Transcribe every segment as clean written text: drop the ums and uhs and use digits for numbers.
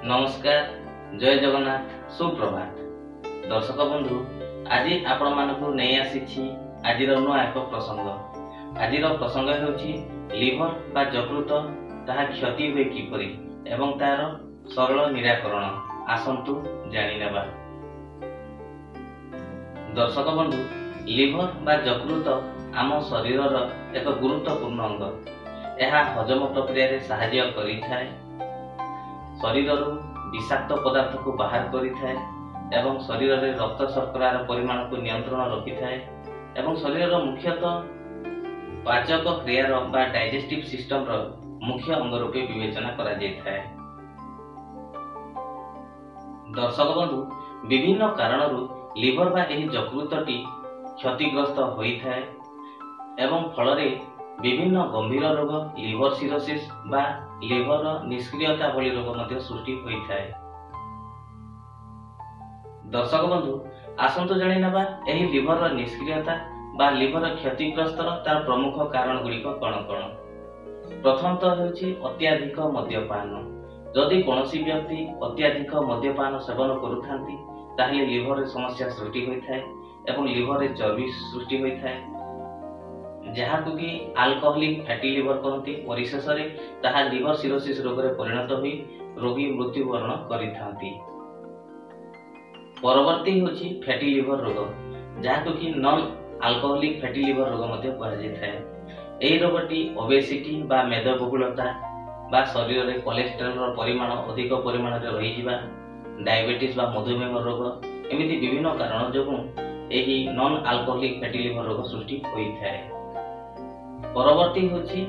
नमस्कार, जय जगन्नाथ, सुप्रभात। दर्शक बंधु, आज आपण मानकु नै आसीछि आजिर नुआ एक प्रसंग। आजिर प्रसंग हेउछि लिवर बा यकृत ताहा क्षति हुए किपरि एवं तार सरल निराकरण। आसंतु जानि नेबा। दर्शक बंधु, लिवर बा यकृत आम शरीरर एक गुरुत्वपूर्ण अंग। यह हजम प्रक्रिया रे सहाय्य करिथाय, शरीर विषाक्त पदार्थ को बाहर करिथाय एवं शरीर रे रक्त शर्करार परिमाण को नियंत्रण रखिथाय एवं शरीर मुख्यतः पाचक क्रियार बा डाइजेस्टिव सिस्टम रो मुख्य अंग रूपे विवेचना करा जायथाय। दर्शक बंधु, विभिन्न कारणरू लिवर बा एही यकृतटी क्षतिग्रस्त होइथाय एवं फलरे विभिन्न गंभीर रोग लिवर सिरोसिस बा लिवर निष्क्रियता भली रोग मध्य सृष्टि होइथाय। दर्शक बंधु, आसंतु जानि नेबा एही लिवर निष्क्रियता बा लिवर क्षतिग्रस्त तार प्रमुख कारण गुड़िक कौन कौन। प्रथमतः हेउछि अत्याधिक मद्यपान। जदि कोनोसी व्यक्ति अत्याधिक मद्यपान सेवन करुथांती ताहले लिवर समस्या सृष्टि होइथाय एवं लिवर रे चर्बी सृष्टि होइथाय, जहाकु कि अल्कोहलिक फैटी लिवर कहती। परिशेष रे ताहा लिवर सिरोसिस रोग रे परिणत होई रोगी मृत्युवरण करिथांती। परवर्ती होछि फैटी लिवर रोग, जहाकु कि नॉन अल्कोहलिक फैटी लिवर रोग मध्ये कहा जायथाय। एही रोगटी ओबेसिटी बा मेदबहुलता बा शरीर रे कोलेस्टेरॉल रो परिमाण अधिक परिमाण रे रहि जिबा, डायबिटीज बा मधुमेह रोग, एमिति विभिन्न कारण जोगु एही नॉन अल्कोहलिक फैटी लिवर रोग सृष्टि होइथाय। परवर्ती होछि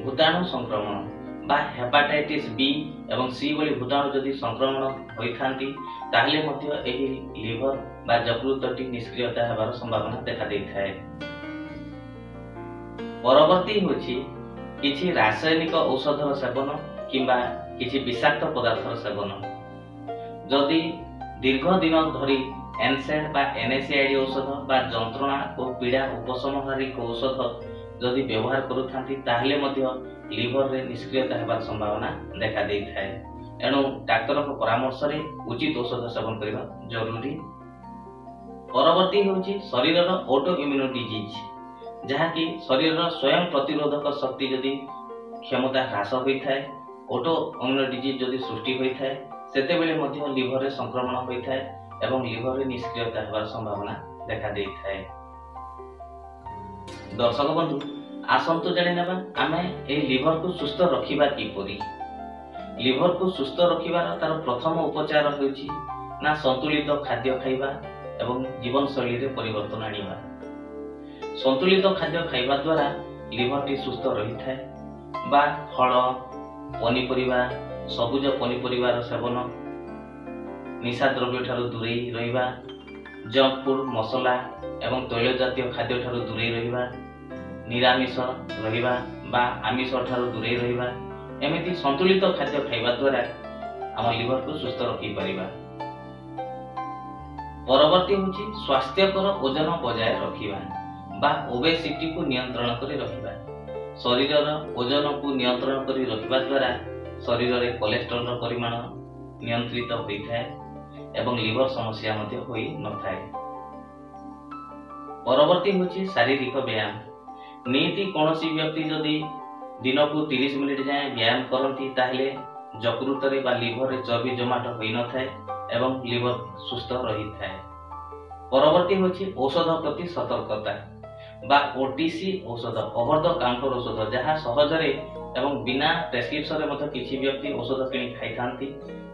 भूताणु संक्रमण बा हेपाटाइटिस बी एवं सी भली भूताणु जदि संक्रमण होइथांती ताहले मध्य एही लिवर बा यकृतटी निष्क्रियता हेबार संभावना देखा देइथाय। परवर्ती होछि किछि रासायनिक औषधर सेवन किंबा किछि विषाक्त पदार्थर सेवन। जदि दीर्घ दिन धरी एनसेड बा एनएसएआईडी औषध बा जंत्रणा और पीड़ा उपशमनकारी औषध जदि व्यवहार करुथांती ताहले मध्य लिवर रे निष्क्रियता हेबार संभावना देखा देइथाय। एणु डाक्टर को परामर्श रे उचित औषध सेवन करबा जरूरी। परवर्ती होछि शरीरर ऑटो इम्यून डिजीज, जहा कि शरीरर स्वयं प्रतिरोधक शक्ति जदि क्षमता ह्रास होइथाय, ऑटो इम्यून डिजीज जदि सृष्टि होइथाय सेते बेले मध्य लिवर रे संक्रमण होइथाय एवं लिवर रे निष्क्रियता हेबार संभावना देखा देइथाय। दर्शक बंधु, आसंतु जानि नेबा आमे ए लिवर को सुस्थ रखिबा किपरि। लिवर को सुस्थ रखिबार तार प्रथम उपचार होछि ना संतुलित खाद्य खाइबा एवं जीवन शैली रे परिवर्तन आनिबा। संतुलित खाद्य खाइबा द्वारा लिवरटी सुस्थ रहिथाय बा फल पनिपरिबा सबुज पनिपरिबार सेवन, निशा द्रव्य ठारू दूरे रहिबा, जंक फूड मसला एवं तैल जातीय खाद्य ठारू दूरे रहिबा, निरामिष रहिबा बा आमिष ठारू दूरे रहिबा, एमिति संतुलित खाद्य खाइबा द्वारा आम लिवर को सुस्थ रखि परिबा। परवर्ती होछि स्वास्थ्यकर ओजन बजाय रखिबा बा ओबेसिटी को नियंत्रण करि रखिबा। शरीरर ओजन को नियंत्रण करि रखिबा द्वारा शरीर रे कोलेस्ट्रॉल रो परिमाण नियंत्रित होइथाय एवं लिवर समस्या मध्ये होई नथाय। परवर्ती होछि शारीरिक व्यायाम। नीति कोनोसी व्यक्ति जदि दिन को 30 मिनिट जाय व्यायाम करंती ताहले यकृत रे बा लिवर रे चर्बी जमाट होई नथाय एवं लिवर सुस्थ रहिथाय। परवर्ती होछि औषध प्रति सतर्कता बा ओटीसी औषध, ओवर द काउंटर औषध, जहा सहज रे एवं बिना प्रेस्क्रिप्शन रे मते किछि व्यक्ति औषध किनि खाइथांती,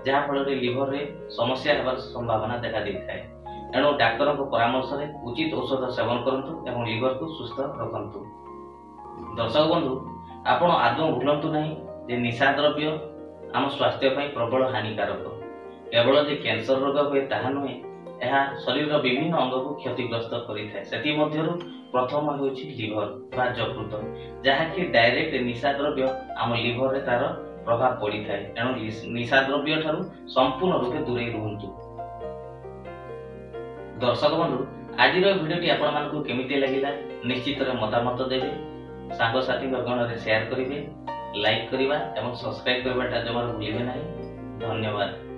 जहा फल रे लिवर रे समस्या हेबार संभावना देखा देइथाय। एणु डाक्टर को परामर्श रे उचित औषध सेवन करंतु एवं लिवर को सुस्थ रखंतु। दर्शक बंधु, आपण आदौ भूलंतु नहीं जे निशा द्रव्य आम स्वास्थ्य पई प्रबल हानिकारक। केवल जे कैंसर रोग होए ताहा नुहे, एहा शरीर विभिन्न अंग को क्षतिग्रस्त करिथाय। सेति मध्यरु प्रथम होछि लिवर बा यकृत, जहा कि डायरेक्ट निशा द्रव्य आम लिवर रे तार प्रभाव पड़िथाय। एणु निशा द्रव्य ठारू संपूर्ण रूपे दूरे रहंतु। दर्शक बंधु, आजिर भिडियोटी आपण मानकु केमिति लागिला निश्चित रे मतामत देबे, सांगसाथी गण रे शेयर करिवे, लाइक करिवा एवं सब्सक्राइब करबाटा जमार भूलिबे नाही। ଧନ୍ୟବାଦ।